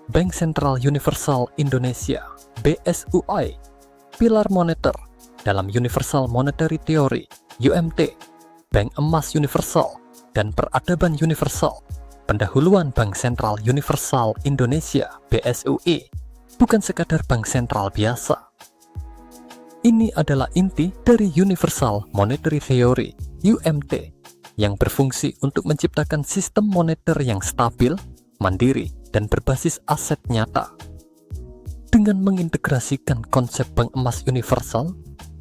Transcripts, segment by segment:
Bank Sentral Universal Indonesia (BSUI), pilar moneter dalam Universal Monetary Theory (UMT), Bank Emas Universal, dan Peradaban Universal. Pendahuluan Bank Sentral Universal Indonesia (BSUI) bukan sekadar bank sentral biasa. Ini adalah inti dari Universal Monetary Theory (UMT) yang berfungsi untuk menciptakan sistem moneter yang stabil, mandiri, dan berbasis aset nyata. Dengan mengintegrasikan konsep bank emas universal,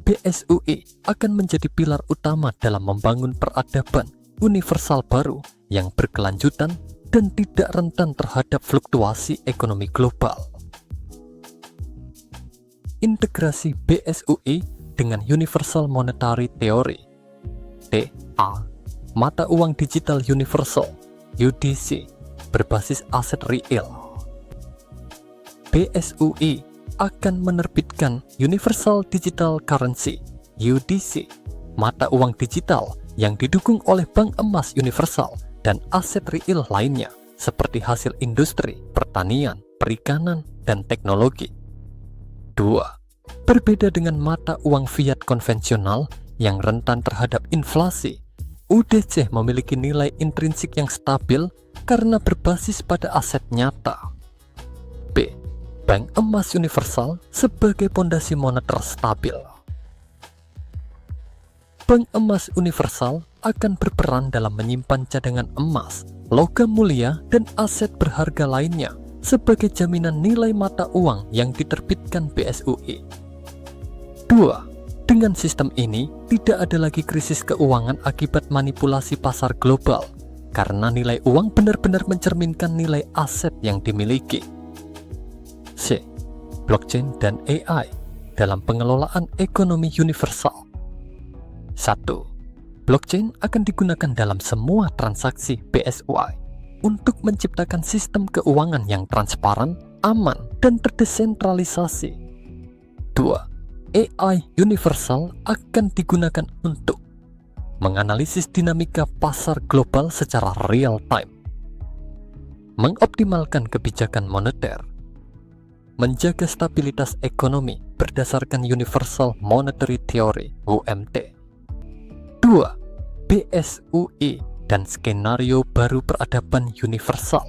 BSUI akan menjadi pilar utama dalam membangun peradaban universal baru yang berkelanjutan dan tidak rentan terhadap fluktuasi ekonomi global. Integrasi BSUI dengan Universal Monetary Theory (TA), mata uang digital universal (UDC) berbasis aset real. BSUI akan menerbitkan Universal Digital Currency (UDC), mata uang digital yang didukung oleh bank emas universal dan aset real lainnya seperti hasil industri, pertanian, perikanan, dan teknologi. 2. Berbeda dengan mata uang fiat konvensional yang rentan terhadap inflasi, UDC memiliki nilai intrinsik yang stabil karena berbasis pada aset nyata. B. Bank emas universal sebagai pondasi moneter stabil. Bank emas universal akan berperan dalam menyimpan cadangan emas, logam mulia, dan aset berharga lainnya sebagai jaminan nilai mata uang yang diterbitkan BSUI. 2. Dengan sistem ini, tidak ada lagi krisis keuangan akibat manipulasi pasar global, karena nilai uang benar-benar mencerminkan nilai aset yang dimiliki. C. Blockchain dan AI dalam pengelolaan ekonomi universal. 1. Blockchain akan digunakan dalam semua transaksi BSUI untuk menciptakan sistem keuangan yang transparan, aman, dan terdesentralisasi. 2. AI universal akan digunakan untuk menganalisis dinamika pasar global secara real time, mengoptimalkan kebijakan moneter, menjaga stabilitas ekonomi berdasarkan Universal Monetary Theory (UMT). 2. BSUI dan skenario baru peradaban universal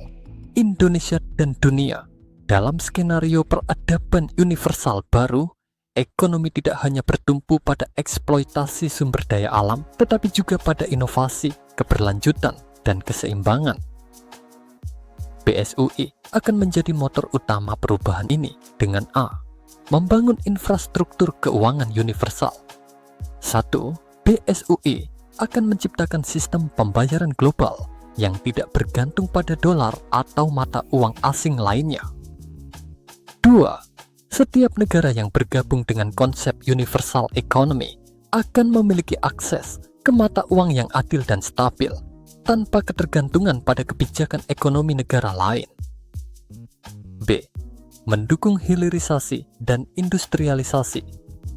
Indonesia dan dunia. Dalam skenario peradaban universal baru, ekonomi tidak hanya bertumpu pada eksploitasi sumber daya alam, tetapi juga pada inovasi, keberlanjutan, dan keseimbangan. BSUI akan menjadi motor utama perubahan ini dengan A. Membangun infrastruktur keuangan universal. 1. BSUI akan menciptakan sistem pembayaran global yang tidak bergantung pada dolar atau mata uang asing lainnya. 2. Setiap negara yang bergabung dengan konsep universal economy akan memiliki akses ke mata uang yang adil dan stabil, tanpa ketergantungan pada kebijakan ekonomi negara lain. B. Mendukung hilirisasi dan industrialisasi.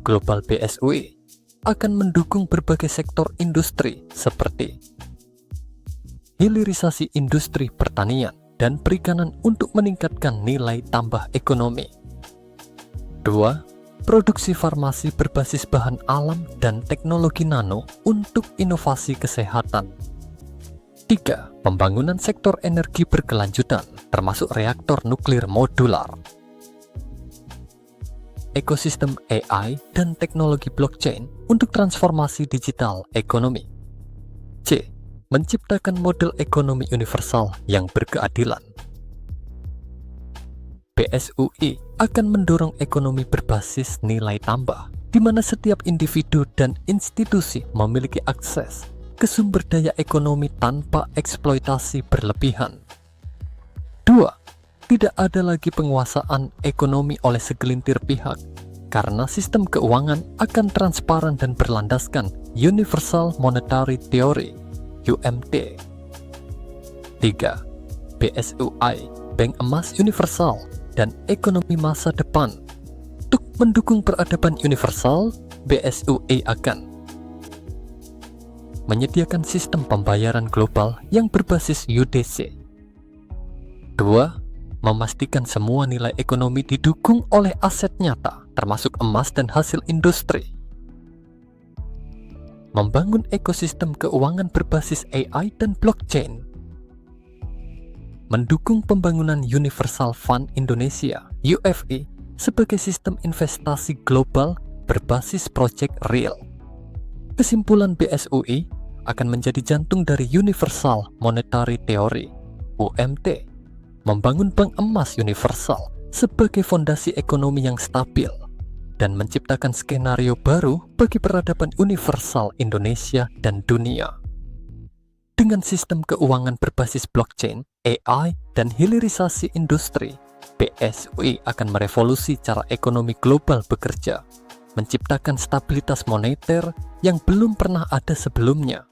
Global BSUI akan mendukung berbagai sektor industri seperti hilirisasi industri pertanian dan perikanan untuk meningkatkan nilai tambah ekonomi. 2. Produksi farmasi berbasis bahan alam dan teknologi nano untuk inovasi kesehatan. 3. Pembangunan sektor energi berkelanjutan, termasuk reaktor nuklir modular. Ekosistem AI dan teknologi blockchain untuk transformasi digital ekonomi. C. Menciptakan model ekonomi universal yang berkeadilan. BSUI akan mendorong ekonomi berbasis nilai tambah, di mana setiap individu dan institusi memiliki akses ke sumber daya ekonomi tanpa eksploitasi berlebihan. 2. Tidak ada lagi penguasaan ekonomi oleh segelintir pihak, karena sistem keuangan akan transparan dan berlandaskan Universal Monetary Theory (UMT). 3. BSUI, Bank Emas Universal, dan ekonomi masa depan. Untuk mendukung peradaban universal, BSUI akan menyediakan sistem pembayaran global yang berbasis UDC. 2. memastikan semua nilai ekonomi didukung oleh aset nyata, termasuk emas dan hasil industri. Membangun ekosistem keuangan berbasis AI dan blockchain. Mendukung pembangunan Universal Fund Indonesia (UFI) sebagai sistem investasi global berbasis Project Real. Kesimpulan BSUI akan menjadi jantung dari Universal Monetary Theory (UMT), membangun bank emas universal sebagai fondasi ekonomi yang stabil dan menciptakan skenario baru bagi peradaban universal Indonesia dan dunia. Dengan sistem keuangan berbasis blockchain, AI, dan hilirisasi industri, BSUI akan merevolusi cara ekonomi global bekerja, menciptakan stabilitas moneter yang belum pernah ada sebelumnya,